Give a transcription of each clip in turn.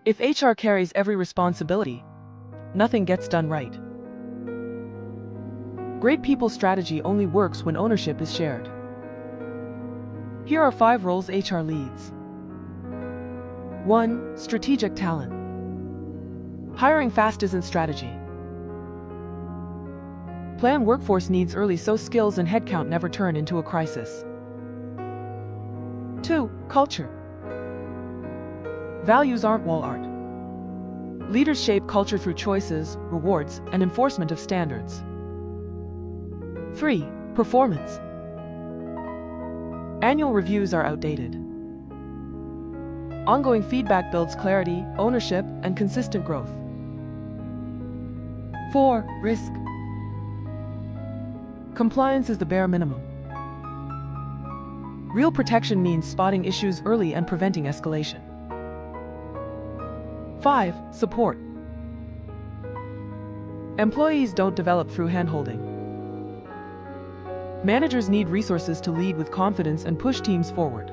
If HR carries every responsibility, nothing gets done right. Great people strategy only works when ownership is shared. Here are 5 roles HR leads. 1. Strategic talent. Hiring fast isn't strategy. Plan workforce needs early so skills and headcount never turn into a crisis. 2. Culture. Values aren't wall art. Leaders shape culture through choices, rewards, and enforcement of standards. 3. Performance. Annual reviews are outdated. Ongoing feedback builds clarity, ownership, and consistent growth. 4. Risk. Compliance is the bare minimum. Real protection means spotting issues early and preventing escalation. 5. Support. Employees don't develop through handholding. Managers need resources to lead with confidence and push teams forward.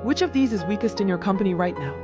Which of these is weakest in your company right now?